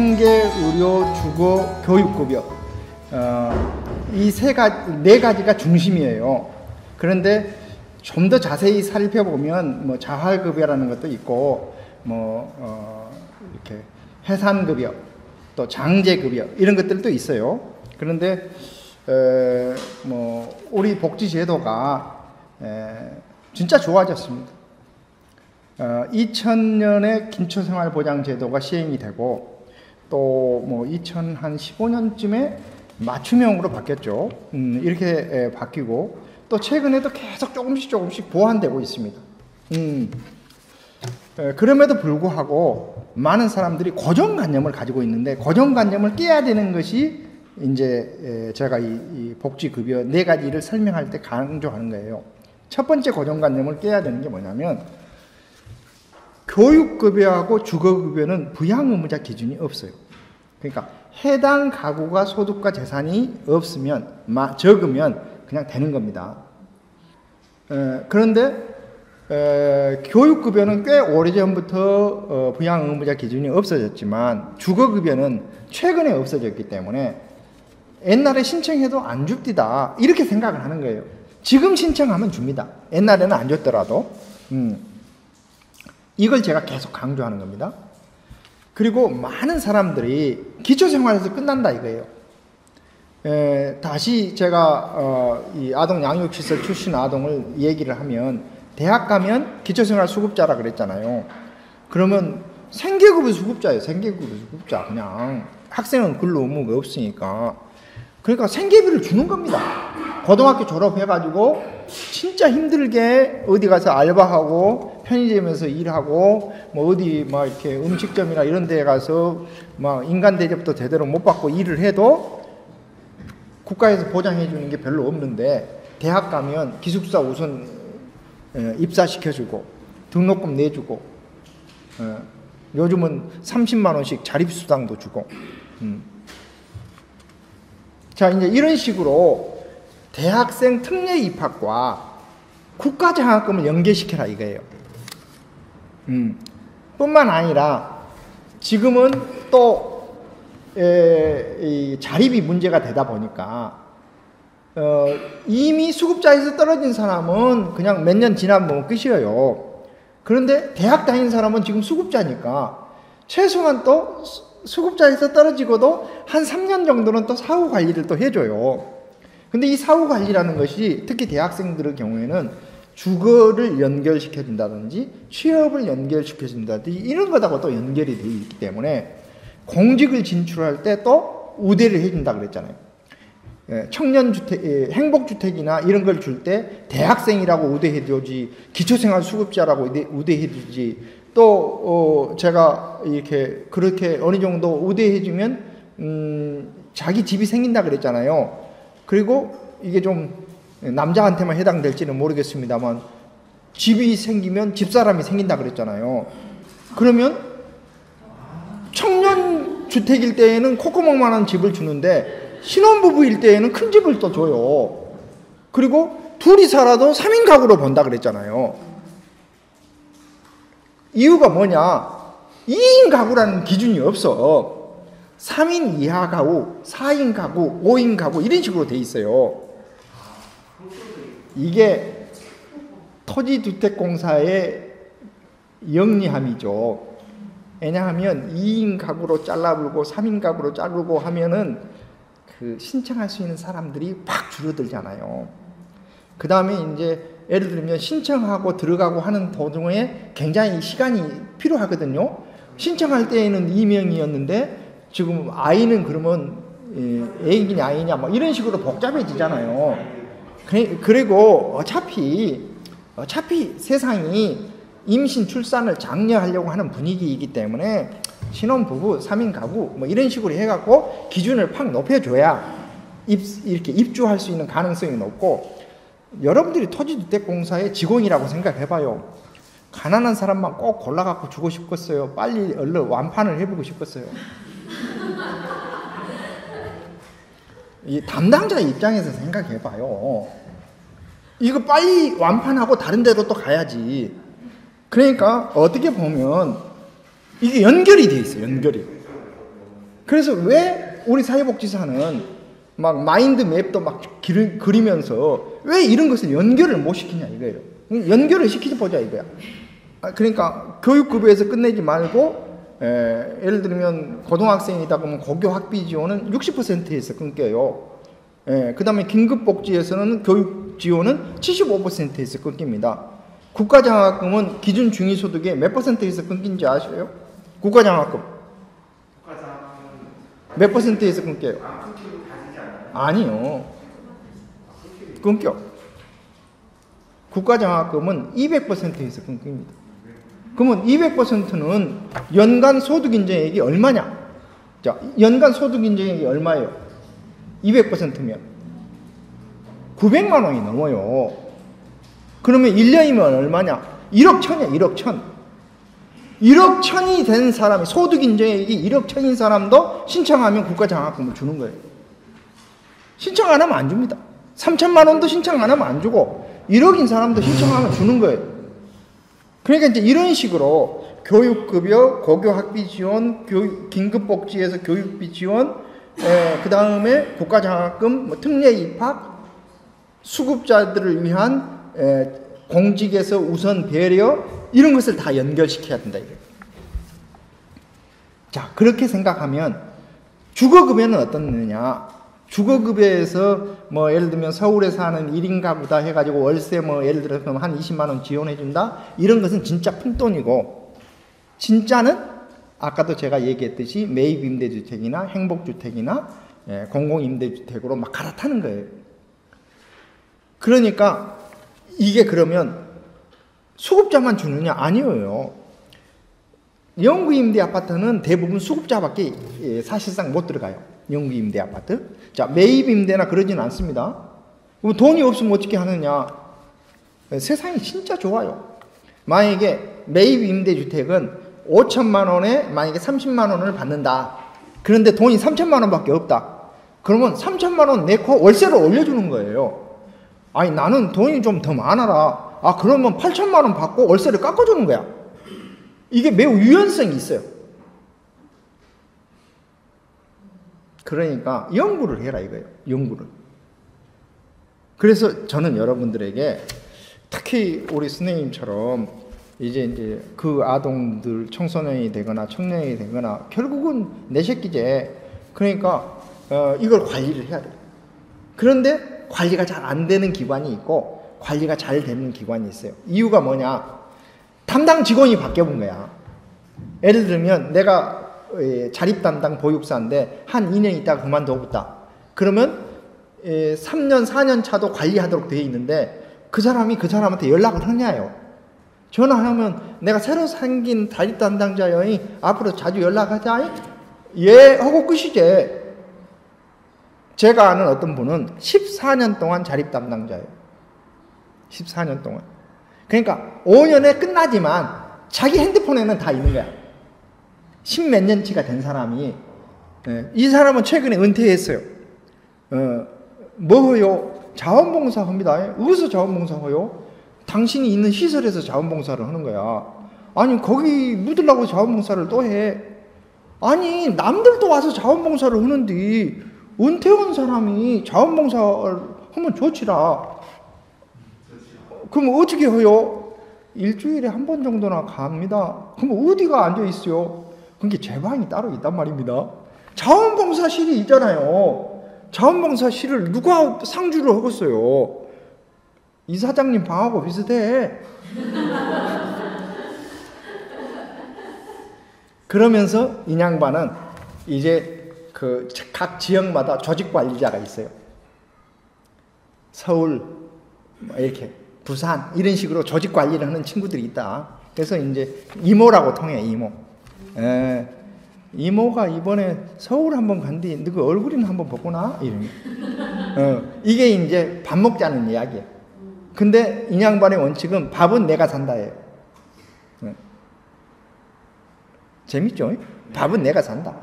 생계, 의료, 주거, 교육급여 이 네 가지가 중심이에요. 그런데 좀 더 자세히 살펴보면 뭐 자활급여라는 것도 있고 이렇게 해산급여 또 장제급여 이런 것들도 있어요. 그런데 우리 복지제도가 진짜 좋아졌습니다. 2000년에 긴초생활보장제도가 시행이 되고 또 2015년쯤에 맞춤형으로 바뀌었죠. 이렇게 바뀌고 또 최근에도 계속 조금씩 보완되고 있습니다. 그럼에도 불구하고 많은 사람들이 고정관념을 가지고 있는데 고정관념을 깨야 되는 것이 이제 제가 이 복지급여 네 가지를 설명할 때 강조하는 거예요. 첫 번째 고정관념을 깨야 되는 게 뭐냐면 교육급여하고 주거급여는 부양의무자 기준이 없어요. 그러니까 해당 가구가 소득과 재산이 없으면 적으면 그냥 되는 겁니다. 그런데 교육급여는 꽤 오래전부터 부양의무자 기준이 없어졌지만 주거급여는 최근에 없어졌기 때문에 옛날에 신청해도 안 줍디다 이렇게 생각을 하는 거예요. 지금 신청하면 줍니다. 옛날에는 안 줬더라도. 이걸 제가 계속 강조하는 겁니다. 그리고 많은 사람들이 기초생활에서 끝난다 이거예요. 다시 제가 이 아동 양육시설 출신 아동을 얘기를 하면 대학 가면 기초생활 수급자라 그랬잖아요. 그러면 생계급여 수급자예요. 생계급여 수급자. 그냥 학생은 근로 의무가 없으니까. 그러니까 생계비를 주는 겁니다. 고등학교 졸업해가지고 진짜 힘들게 어디 가서 알바하고 편의점에서 일하고 어디 이렇게 음식점이나 이런 데 가서 인간 대접도 제대로 못 받고 일을 해도 국가에서 보장해 주는 게 별로 없는데 대학 가면 기숙사 우선 입사시켜주고 등록금 내주고 요즘은 30만 원씩 자립수당도 주고 자 이제 이런 식으로 대학생 특례 입학과 국가장학금을 연계시켜라 이거예요. 뿐만 아니라 지금은 또 이 자립이 문제가 되다 보니까 이미 수급자에서 떨어진 사람은 그냥 몇 년 지나면 끝이에요. 그런데 대학 다닌 사람은 지금 수급자니까 최소한 또 수급자에서 떨어지고도 한 3년 정도는 또 사후 관리를 또 해줘요. 근데 이 사후 관리라는 것이 특히 대학생들의 경우에는 주거를 연결시켜준다든지 취업을 연결시켜준다든지 이런 것하고 또 연결이 되어 있기 때문에 공직을 진출할 때 또 우대를 해준다 그랬잖아요. 청년주택, 행복주택이나 이런 걸 줄 때 대학생이라고 우대해주지 기초생활 수급자라고 우대해주지 또 제가 이렇게 그렇게 어느 정도 우대해주면 자기 집이 생긴다 그랬잖아요. 그리고 이게 좀 남자한테만 해당될지는 모르겠습니다만 집이 생기면 집사람이 생긴다 그랬잖아요. 그러면 청년주택일 때에는 콧구멍만한 집을 주는데 신혼부부일 때에는 큰 집을 또 줘요. 그리고 둘이 살아도 3인 가구로 본다 그랬잖아요. 이유가 뭐냐? 2인 가구라는 기준이 없어. 3인 이하 가구, 4인 가구, 5인 가구 이런 식으로 돼 있어요. 이게 토지주택공사의 영리함이죠. 왜냐하면 2인 가구로 잘라불고 3인 가구로 자르고 하면은 그 신청할 수 있는 사람들이 팍 줄어들잖아요. 그 다음에 이제 예를 들면 신청하고 들어가고 하는 도중에 굉장히 시간이 필요하거든요. 신청할 때에는 2명이었는데 지금 아이는 그러면 애기냐 아이냐 뭐 이런 식으로 복잡해지잖아요. 그리고 어차피 세상이 임신 출산을 장려하려고 하는 분위기이기 때문에 신혼부부 3인 가구 뭐 이런 식으로 해갖고 기준을 팍 높여줘야 이렇게 입주할 수 있는 가능성이 높고, 여러분들이 토지주택공사의 직원이라고 생각해봐요. 가난한 사람만 꼭 골라갖고 주고 싶겠어요? 빨리 얼른 완판을 해보고 싶겠어요? 이 담당자 입장에서 생각해봐요. 이거 빨리 완판하고 다른 데로 또 가야지. 그러니까 어떻게 보면 이게 연결이 돼 있어요. 연결이. 그래서 왜 우리 사회복지사는 막 마인드맵도 막 그리면서 왜 이런 것을 연결을 못 시키냐 이거예요. 연결을 시키자 보자 이거야. 그러니까 교육급여에서 끝내지 말고 예를 들면 고등학생이다 그러면 고교 학비 지원은 60%에서 끊겨요. 그 다음에 긴급복지에서는 교육 지원은 75%에서 끊깁니다. 국가장학금은 기준 중위소득의 몇 %에서 끊긴지 아셔요? 국가장학금 몇 %에서 끊겨요? 아니요. 끊겨. 국가장학금은 200%에서 끊깁니다. 그러면 200%는 연간 소득인정액이 얼마냐? 자, 연간 소득인정액이 얼마예요? 200%면 900만 원이 넘어요. 그러면 1년이면 얼마냐? 1억 천이야, 1억 천. 1억 천이 된 사람이, 소득인정액이 1억 천인 사람도 신청하면 국가장학금을 주는 거예요. 신청 안 하면 안 줍니다. 3천만 원도 신청 안 하면 안 주고 1억인 사람도 신청하면 주는 거예요. 그러니까 이제 이런 식으로 교육급여, 고교학비 지원, 긴급복지에서 교육비 지원, 그 다음에 국가장학금, 뭐 특례 입학, 수급자들을 위한 공직에서 우선 배려, 이런 것을 다 연결시켜야 된다 이거예요. 자, 그렇게 생각하면 주거급여는 어떻느냐? 주거급여에서 뭐 예를 들면 서울에 사는 1인 가구다 해가지고 월세 뭐 예를 들어서 한 20만 원 지원해준다, 이런 것은 진짜 푼돈이고, 진짜는 아까도 제가 얘기했듯이 매입임대주택이나 행복주택이나 공공임대주택으로 막 갈아타는 거예요. 그러니까 이게 그러면 수급자만 주느냐? 아니에요. 영구임대 아파트는 대부분 수급자밖에 사실상 못 들어가요. 영구임대 아파트. 자, 매입임대나 그러진 않습니다. 그럼 돈이 없으면 어떻게 하느냐? 세상이 진짜 좋아요. 만약에 매입임대주택은 5천만 원에 만약에 30만 원을 받는다. 그런데 돈이 3천만 원밖에 없다. 그러면 3천만 원 내고 월세를 올려주는 거예요. 아니, 나는 돈이 좀 더 많아라. 아, 그러면 8천만 원 받고 월세를 깎아주는 거야. 이게 매우 유연성이 있어요. 그러니까 연구를 해라 이거예요. 연구를. 그래서 저는 여러분들에게 특히 우리 선생님처럼 이제 그 아동들 청소년이 되거나 청년이 되거나 결국은 내 새끼제. 그러니까 이걸 관리를 해야 돼요. 그런데 관리가 잘 안 되는 기관이 있고 관리가 잘 되는 기관이 있어요. 이유가 뭐냐? 담당 직원이 바뀌어본 거야. 예를 들면 내가 자립담당 보육사인데 한 2년 있다가 그만두었다. 그러면 3년 4년 차도 관리하도록 되어 있는데 그 사람이 그 사람한테 연락을 하냐요. 전화하면 내가 새로 생긴 자립담당자여 앞으로 자주 연락하자. 예 하고 끝이지. 제가 아는 어떤 분은 14년 동안 자립담당자예요. 14년 동안. 그러니까 5년에 끝나지만 자기 핸드폰에는 다 있는 거야. 10몇 년치가 된 사람이. 이 사람은 최근에 은퇴했어요. 뭐요? 자원봉사 합니다. 어디서 자원봉사 해요? 당신이 있는 시설에서 자원봉사를 하는 거야. 아니, 거기 묻으려고 자원봉사를 또 해. 아니, 남들도 와서 자원봉사를 하는데 은퇴한 사람이 자원봉사를 하면 좋지라. 그럼 어떻게 해요? 일주일에 한 번 정도나 갑니다. 그럼 어디가 앉아있어요? 그게 제 방이 따로 있단 말입니다. 자원봉사실이 있잖아요. 자원봉사실을 누가 상주를 하겠어요? 이사장님 방하고 비슷해. 그러면서 이 양반은 이제 그 각 지역마다 조직관리자가 있어요. 서울, 이렇게 부산 이런 식으로 조직관리를 하는 친구들이 있다. 그래서 이제 이모라고 통해, 이모. 이모가 이번에 서울 한번 간뒤 너그 얼굴이나 한번 보거나 이런. 이게 이제 밥 먹자는 이야기예요. 근데 이 양반의 원칙은 밥은 내가 산다예요. 재밌죠? 밥은 내가 산다.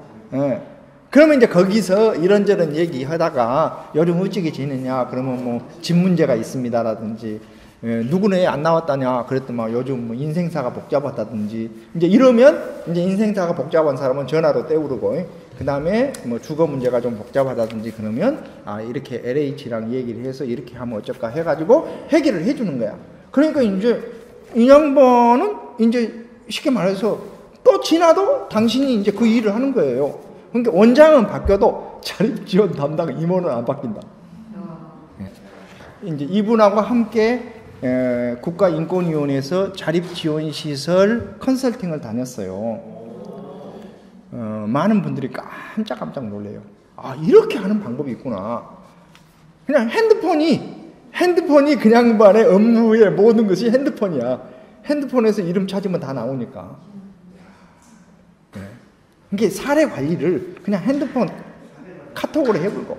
그러면 이제 거기서 이런저런 얘기하다가 요즘 어찌게 지내냐? 그러면 뭐 집 문제가 있습니다라든지 누구네 안 나왔다냐? 그랬더니 요즘 뭐 인생사가 복잡하다든지 이제 이러면 이제 인생사가 복잡한 사람은 전화로 떼우르고 그 다음에 뭐 주거 문제가 좀 복잡하다든지 그러면 이렇게 LH랑 얘기를 해서 이렇게 하면 어쩔까 해가지고 해결을 해주는 거야. 그러니까 이제 이 양반은 이제 쉽게 말해서 또 지나도 당신이 이제 그 일을 하는 거예요. 그러니까 원장은 바뀌어도 자립지원 담당 임원은 안 바뀐다. 이제 이분하고 함께 국가인권위원회에서 자립지원시설 컨설팅을 다녔어요. 많은 분들이 깜짝 놀래요. 이렇게 하는 방법이 있구나. 그냥 핸드폰이 그냥 반의 업무의 모든 것이 핸드폰이야. 핸드폰에서 이름 찾으면 다 나오니까. 이게 사례 관리를 그냥 핸드폰 카톡으로 해버리고.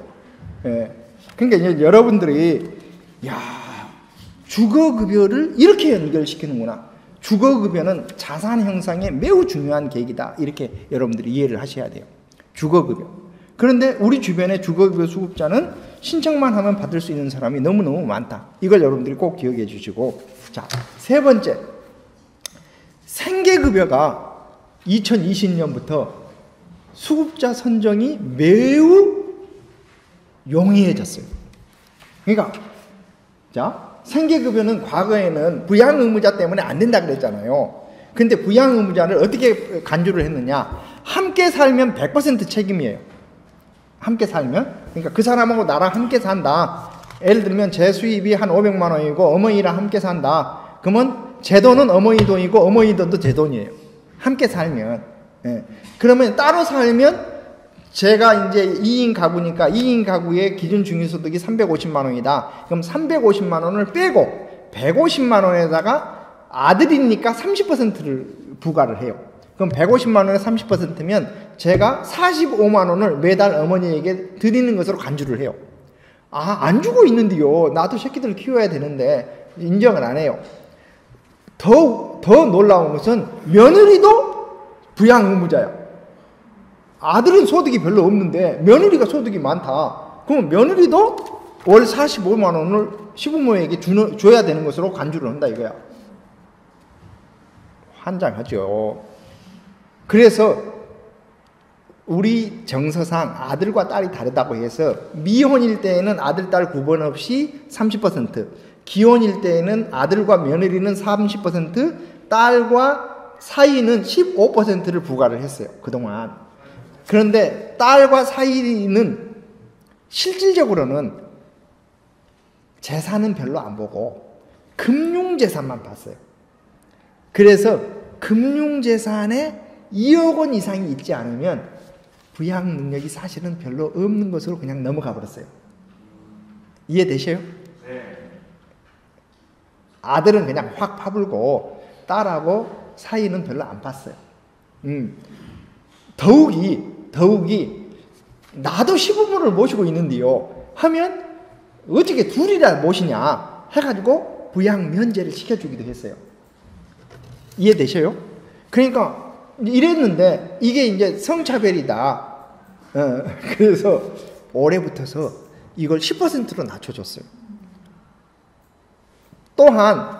그러니까 이제 여러분들이 주거급여를 이렇게 연결시키는구나. 주거급여는 자산 형성에 매우 중요한 계기다. 이렇게 여러분들이 이해를 하셔야 돼요. 주거급여. 그런데 우리 주변에 주거급여 수급자는 신청만 하면 받을 수 있는 사람이 너무너무 많다. 이걸 여러분들이 꼭 기억해 주시고. 자, 세 번째. 생계급여가 2020년부터 수급자 선정이 매우 용이해졌어요. 그러니까 자, 생계급여는 과거에는 부양의무자 때문에 안 된다 그랬잖아요. 근데 부양의무자를 어떻게 간주를 했느냐? 함께 살면 100% 책임이에요. 함께 살면. 그러니까 그 사람하고 나랑 함께 산다. 예를 들면 제 수입이 한 500만 원이고 어머니랑 함께 산다. 그러면 제 돈은 어머니 돈이고 어머니 돈도 제 돈이에요. 함께 살면. 그러면 따로 살면 제가 이제 2인 가구니까 2인 가구의 기준 중위소득이 350만 원이다. 그럼 350만 원을 빼고 150만 원에다가 아들이니까 30%를 부과를 해요. 그럼 150만 원에 30%면 제가 45만 원을 매달 어머니에게 드리는 것으로 간주를 해요. 안 주고 있는데요. 나도 새끼들을 키워야 되는데 인정을 안 해요. 더 놀라운 것은 며느리도 부양의무자야. 아들은 소득이 별로 없는데 며느리가 소득이 많다. 그럼 며느리도 월 45만 원을 시부모에게 줘야 되는 것으로 간주를 한다 이거야. 환장하죠. 그래서 우리 정서상 아들과 딸이 다르다고 해서 미혼일 때에는 아들, 딸 구분 없이 30%, 기혼일 때에는 아들과 며느리는 30%, 딸과 사이는 15%를 부과를 했어요. 그동안. 그런데 딸과 사이는 실질적으로는 재산은 별로 안 보고 금융재산만 봤어요. 그래서 금융재산에 2억 원 이상이 있지 않으면 부양 능력이 사실은 별로 없는 것으로 그냥 넘어가 버렸어요. 이해되셔요? 네. 아들은 그냥 확 파불고 딸하고 사이는 별로 안 봤어요. 더욱이 나도 시부모를 모시고 있는데요 하면 어떻게 둘이나 모시냐 해가지고 부양 면제를 시켜주기도 했어요. 이해되셔요? 그러니까 이랬는데 이게 이제 성차별이다. 그래서 올해부터서 이걸 10%로 낮춰줬어요. 또한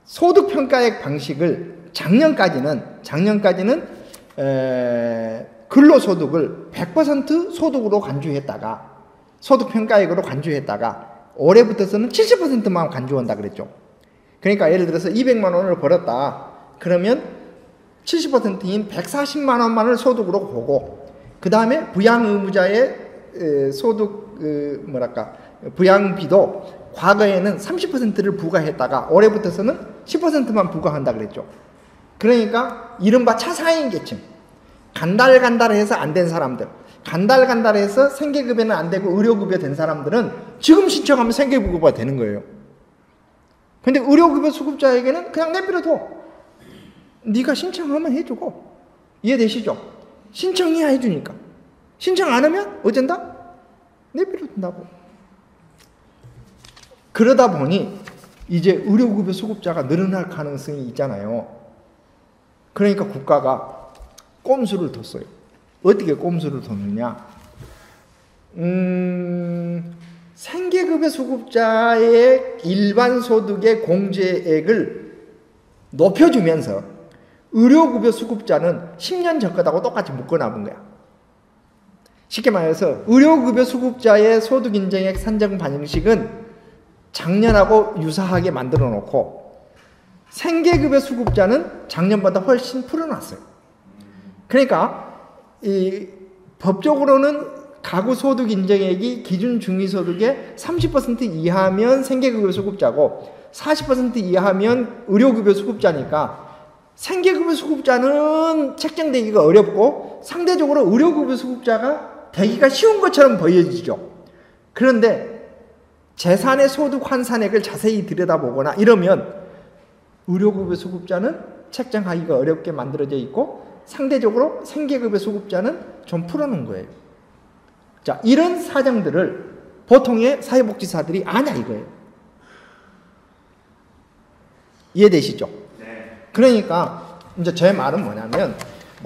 소득평가액 방식을 작년까지는 근로소득을 100% 소득으로 간주했다가 소득평가액으로 간주했다가 올해부터서는 70%만 간주한다 그랬죠. 그러니까 예를 들어서 200만 원을 벌었다. 그러면 70%인 140만 원만을 소득으로 보고 그 다음에 부양의무자의 소득 부양비도 과거에는 30%를 부과했다가 올해부터서는 10%만 부과한다 그랬죠. 그러니까 이른바 차상위 계층, 간달간달해서 안 된 사람들, 간달간달해서 생계급여는 안 되고 의료급여 된 사람들은 지금 신청하면 생계급여가 되는 거예요. 근데 의료급여 수급자에게는 그냥 내버려둬. 네가 신청하면 해주고. 이해되시죠? 신청해야 해주니까. 신청 안 하면 어쩐다? 내버려둔다고. 그러다 보니 이제 의료급여 수급자가 늘어날 가능성이 있잖아요. 그러니까 국가가 꼼수를 뒀어요. 어떻게 꼼수를 뒀느냐? 생계급여 수급자의 일반 소득의 공제액을 높여주면서 의료급여 수급자는 10년 전 거하고 똑같이 묶어놔본 거야. 쉽게 말해서 의료급여 수급자의 소득인정액 산정 방식은 작년하고 유사하게 만들어 놓고 생계급여 수급자는 작년보다 훨씬 풀어놨어요. 그러니까 이 법적으로는 가구 소득 인정액이 기준 중위소득의 30% 이하면 생계급여 수급자고 40% 이하면 의료급여 수급자니까 생계급여 수급자는 책정되기가 어렵고 상대적으로 의료급여 수급자가 되기가 쉬운 것처럼 보여지죠. 그런데 재산의 소득 환산액을 자세히 들여다보거나 이러면 의료급여 수급자는 책정하기가 어렵게 만들어져 있고 상대적으로 생계급여 수급자는 좀 풀어놓은 거예요. 자, 이런 사정들을 보통의 사회복지사들이 아냐 이거예요. 이해되시죠? 네. 그러니까 이제 제 말은 뭐냐면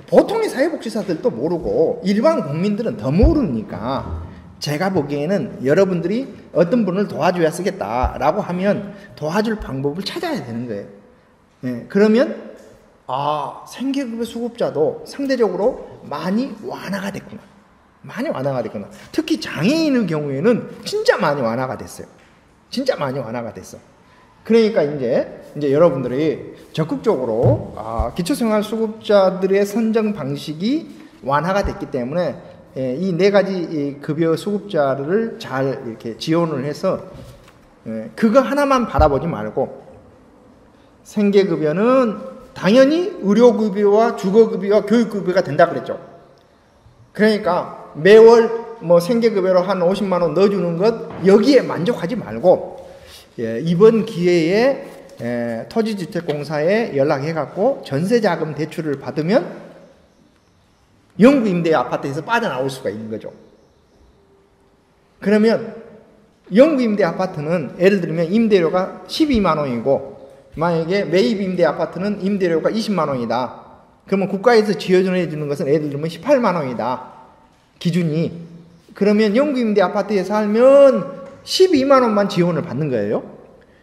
보통의 사회복지사들도 모르고 일반 국민들은 더 모르니까 제가 보기에는 여러분들이 어떤 분을 도와줘야 쓰겠다라고 하면 도와줄 방법을 찾아야 되는 거예요. 네, 그러면 생계급여 수급자도 상대적으로 많이 완화가 됐구나. 많이 완화가 됐구나. 특히 장애인의 경우에는 진짜 많이 완화가 됐어요. 진짜 많이 완화가 됐어. 그러니까 이제 여러분들이 적극적으로 기초생활수급자들의 선정 방식이 완화가 됐기 때문에 이 네 가지 급여 수급자를 잘 이렇게 지원을 해서 그거 하나만 바라보지 말고 생계급여는 당연히 의료급여와 주거급여와 교육급여가 된다 그랬죠. 그러니까 매월 뭐 생계급여로 한 50만 원 넣어주는 것 여기에 만족하지 말고 이번 기회에 토지주택공사에 연락해갖고 전세자금 대출을 받으면 영구임대 아파트에서 빠져나올 수가 있는 거죠. 그러면 영구임대 아파트는 예를 들면 임대료가 12만 원이고 만약에 매입임대 아파트는 임대료가 20만 원이다. 그러면 국가에서 지원해 주는 것은 예를 들면 18만 원이다. 기준이. 그러면 영구임대 아파트에 살면 12만 원만 지원을 받는 거예요.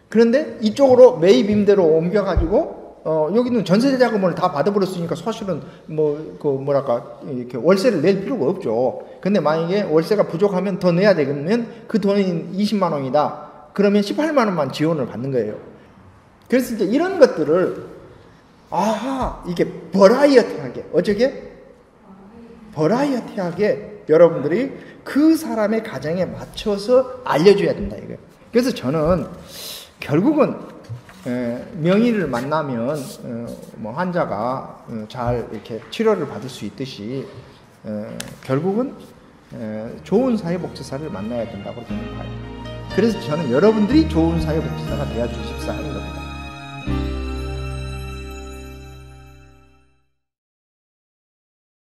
그런데 이쪽으로 매입임대로 옮겨가지고 여기는 전세 자금을 다 받아버렸으니까 사실은 이렇게 월세를 낼 필요가 없죠. 근데 만약에 월세가 부족하면 더 내야 되면 그 돈이 20만 원이다. 그러면 18만 원만 지원을 받는 거예요. 그래서 이제 이런 것들을 이게 버라이어티하게 버라이어티하게 여러분들이 그 사람의 가정에 맞춰서 알려줘야 된다 이거예요. 그래서 저는 결국은 명의를 만나면 뭐 환자가 잘 이렇게 치료를 받을 수 있듯이 결국은 좋은 사회복지사를 만나야 된다고 저는 봐요. 그래서 저는 여러분들이 좋은 사회복지사가 되어 주십사 하는 겁니다.